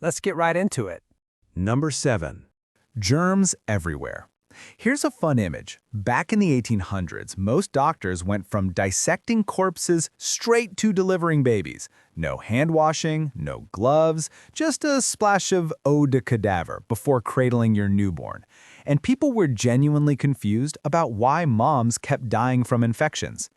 let's get right into it. Number 7. Germs everywhere. Here's a fun image. Back in the 1800s, most doctors went from dissecting corpses straight to delivering babies. No hand washing, no gloves, just a splash of eau de cadaver before cradling your newborn. And people were genuinely confused about why moms kept dying from infections.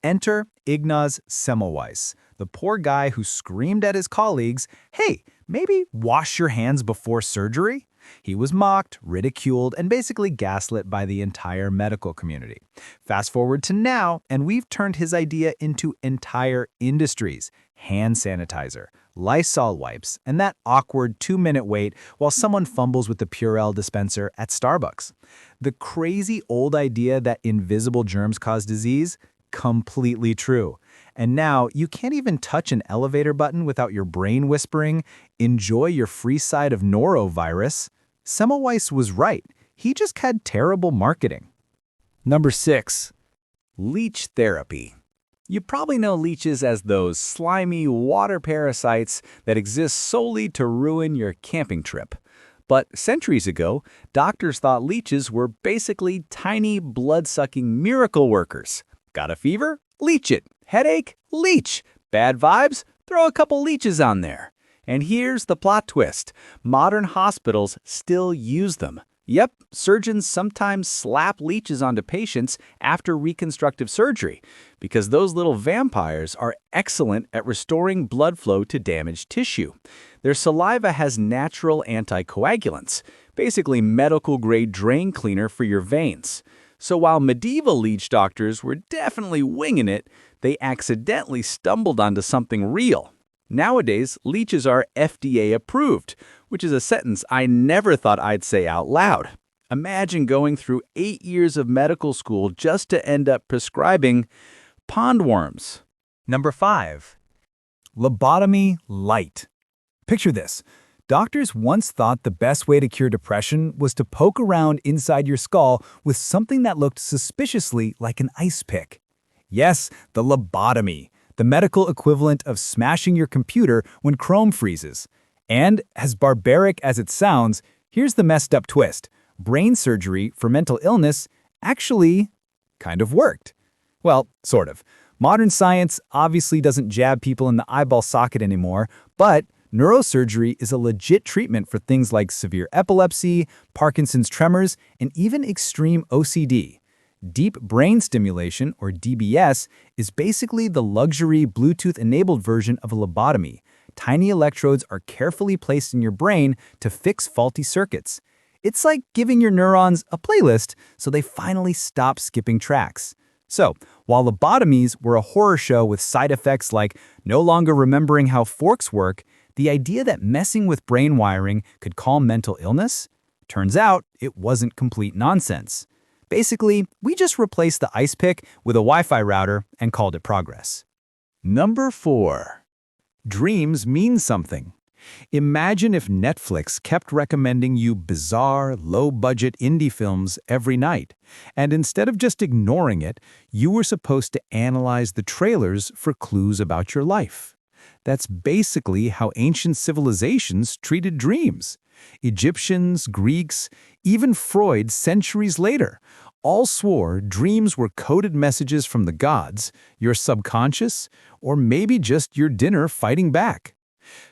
Enter Ignaz Semmelweis, the poor guy who screamed at his colleagues, "Hey, maybe wash your hands before surgery?" He was mocked, ridiculed, and basically gaslit by the entire medical community. Fast forward to now, and we've turned his idea into entire industries. Hand sanitizer, Lysol wipes, and that awkward 2-minute wait while someone fumbles with the Purell dispenser at Starbucks. The crazy old idea that invisible germs cause disease? Completely true. And now, you can't even touch an elevator button without your brain whispering, "Enjoy your free side of norovirus." Semmelweis was right. He just had terrible marketing. Number 6. Leech therapy. You probably know leeches as those slimy water parasites that exist solely to ruin your camping trip. But centuries ago, doctors thought leeches were basically tiny, blood-sucking miracle workers. Got a fever? Leech it. Headache? Leech. Bad vibes? Throw a couple leeches on there. And here's the plot twist. Modern hospitals still use them. Yep, surgeons sometimes slap leeches onto patients after reconstructive surgery because those little vampires are excellent at restoring blood flow to damaged tissue. Their saliva has natural anticoagulants, basically medical-grade drain cleaner for your veins. So while medieval leech doctors were definitely winging it, they accidentally stumbled onto something real. Nowadays, leeches are FDA approved, which is a sentence I never thought I'd say out loud. Imagine going through 8 years of medical school just to end up prescribing pondworms. Number 5. Lobotomy light. Picture this. Doctors once thought the best way to cure depression was to poke around inside your skull with something that looked suspiciously like an ice pick. Yes, the lobotomy, the medical equivalent of smashing your computer when Chrome freezes. And, as barbaric as it sounds, here's the messed up twist. Brain surgery for mental illness actually kind of worked. Well, sort of. Modern science obviously doesn't jab people in the eyeball socket anymore, but neurosurgery is a legit treatment for things like severe epilepsy, Parkinson's tremors, and even extreme OCD. Deep brain stimulation, or DBS, is basically the luxury Bluetooth-enabled version of a lobotomy. Tiny electrodes are carefully placed in your brain to fix faulty circuits. It's like giving your neurons a playlist so they finally stop skipping tracks. So, while lobotomies were a horror show with side effects like no longer remembering how forks work, the idea that messing with brain wiring could calm mental illness? Turns out it wasn't complete nonsense. Basically, we just replaced the ice pick with a Wi-Fi router and called it progress. Number 4. Dreams mean something. Imagine if Netflix kept recommending you bizarre, low-budget indie films every night, and instead of just ignoring it, you were supposed to analyze the trailers for clues about your life. That's basically how ancient civilizations treated dreams. Egyptians, Greeks, even Freud centuries later, all swore dreams were coded messages from the gods, your subconscious, or maybe just your dinner fighting back.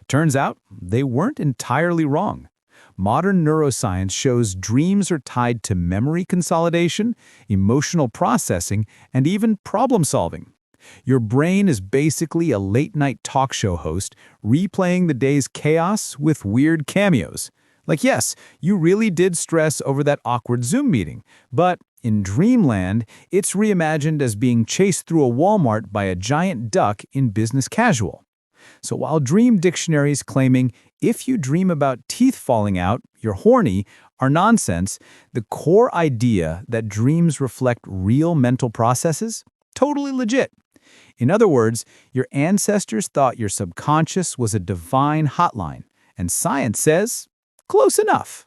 Turns out, they weren't entirely wrong. Modern neuroscience shows dreams are tied to memory consolidation, emotional processing, and even problem solving. Your brain is basically a late-night talk show host replaying the day's chaos with weird cameos. Like, yes, you really did stress over that awkward Zoom meeting, but in dreamland, it's reimagined as being chased through a Walmart by a giant duck in business casual. So while dream dictionaries claiming if you dream about teeth falling out, you're horny, are nonsense, the core idea that dreams reflect real mental processes? Totally legit. In other words, your ancestors thought your subconscious was a divine hotline, and science says, close enough.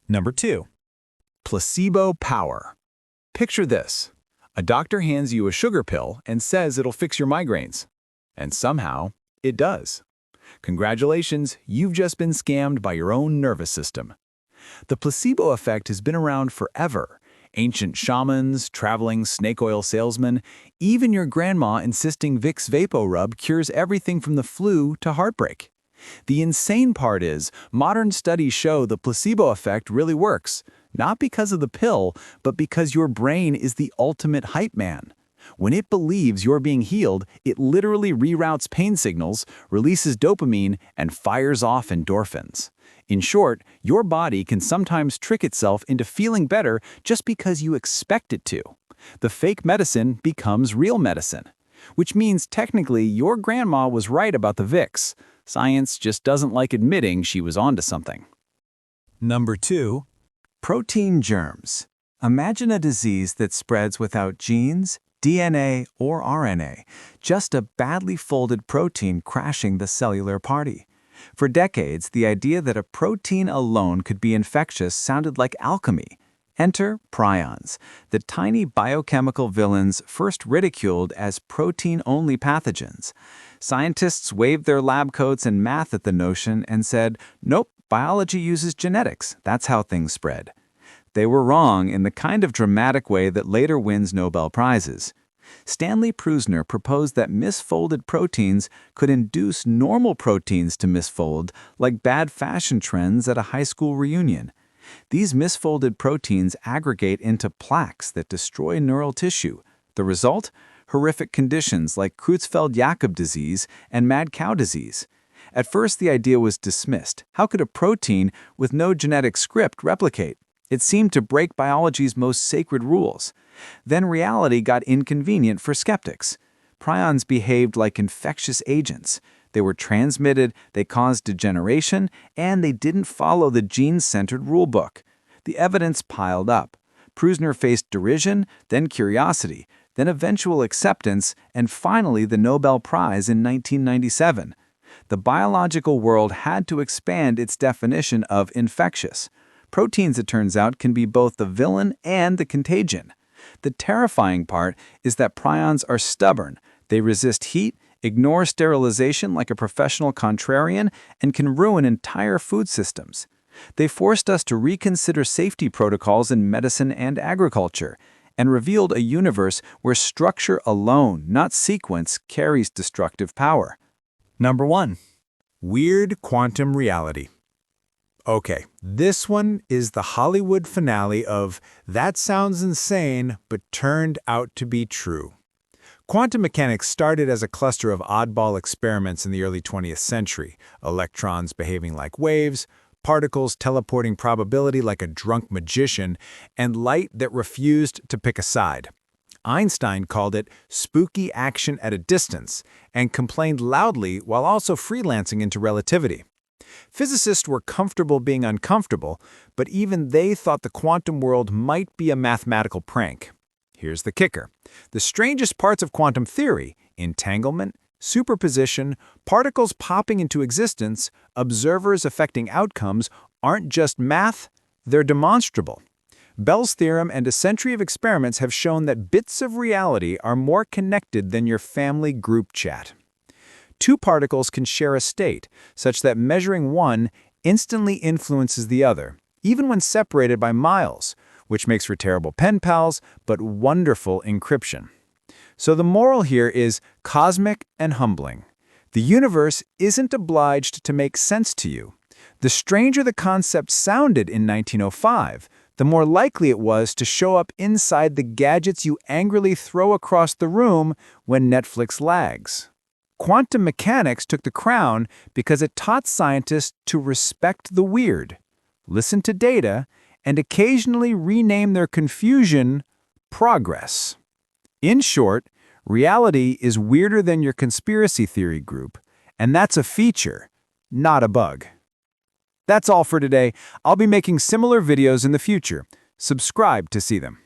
Number 2. Placebo power. Picture this. A doctor hands you a sugar pill and says it'll fix your migraines. And somehow, it does. Congratulations, you've just been scammed by your own nervous system. The placebo effect has been around forever. Ancient shamans, traveling snake oil salesmen, even your grandma insisting Vicks VapoRub cures everything from the flu to heartbreak. The insane part is, modern studies show the placebo effect really works, not because of the pill, but because your brain is the ultimate hype man. When it believes you're being healed, it literally reroutes pain signals, releases dopamine, and fires off endorphins. In short, your body can sometimes trick itself into feeling better just because you expect it to. The fake medicine becomes real medicine. Which means technically your grandma was right about the Vicks. Science just doesn't like admitting she was onto something. Number 2. Protein germs. Imagine a disease that spreads without genes, DNA, or RNA, just a badly folded protein crashing the cellular party. For decades, the idea that a protein alone could be infectious sounded like alchemy. Enter prions, the tiny biochemical villains first ridiculed as protein-only pathogens. Scientists waved their lab coats and math at the notion and said, nope, biology uses genetics, that's how things spread. They were wrong in the kind of dramatic way that later wins Nobel Prizes. Stanley Prusiner proposed that misfolded proteins could induce normal proteins to misfold, like bad fashion trends at a high school reunion. These misfolded proteins aggregate into plaques that destroy neural tissue. The result? Horrific conditions like Creutzfeldt-Jakob disease and mad cow disease. At first, the idea was dismissed. How could a protein with no genetic script replicate? It seemed to break biology's most sacred rules. Then reality got inconvenient for skeptics. Prions behaved like infectious agents. They were transmitted, they caused degeneration, and they didn't follow the gene-centered rulebook. The evidence piled up. Prusiner faced derision, then curiosity, then eventual acceptance, and finally the Nobel Prize in 1997. The biological world had to expand its definition of infectious. Proteins, it turns out, can be both the villain and the contagion. The terrifying part is that prions are stubborn. They resist heat, ignore sterilization like a professional contrarian, and can ruin entire food systems. They forced us to reconsider safety protocols in medicine and agriculture, and revealed a universe where structure alone, not sequence, carries destructive power. Number 1. Weird quantum reality. Okay, this one is the Hollywood finale of "that sounds insane, but turned out to be true." Quantum mechanics started as a cluster of oddball experiments in the early 20th century, electrons behaving like waves, particles teleporting probability like a drunk magician, and light that refused to pick a side. Einstein called it spooky action at a distance and complained loudly while also freelancing into relativity. Physicists were comfortable being uncomfortable, but even they thought the quantum world might be a mathematical prank. Here's the kicker. The strangest parts of quantum theory, entanglement, superposition, particles popping into existence, observers affecting outcomes, aren't just math, they're demonstrable. Bell's theorem and a century of experiments have shown that bits of reality are more connected than your family group chat. Two particles can share a state, such that measuring one instantly influences the other, even when separated by miles, which makes for terrible pen pals, but wonderful encryption. So the moral here is cosmic and humbling. The universe isn't obliged to make sense to you. The stranger the concept sounded in 1905, the more likely it was to show up inside the gadgets you angrily throw across the room when Netflix lags. Quantum mechanics took the crown because it taught scientists to respect the weird, listen to data, and occasionally rename their confusion progress. In short, reality is weirder than your conspiracy theory group, and that's a feature, not a bug. That's all for today. I'll be making similar videos in the future. Subscribe to see them.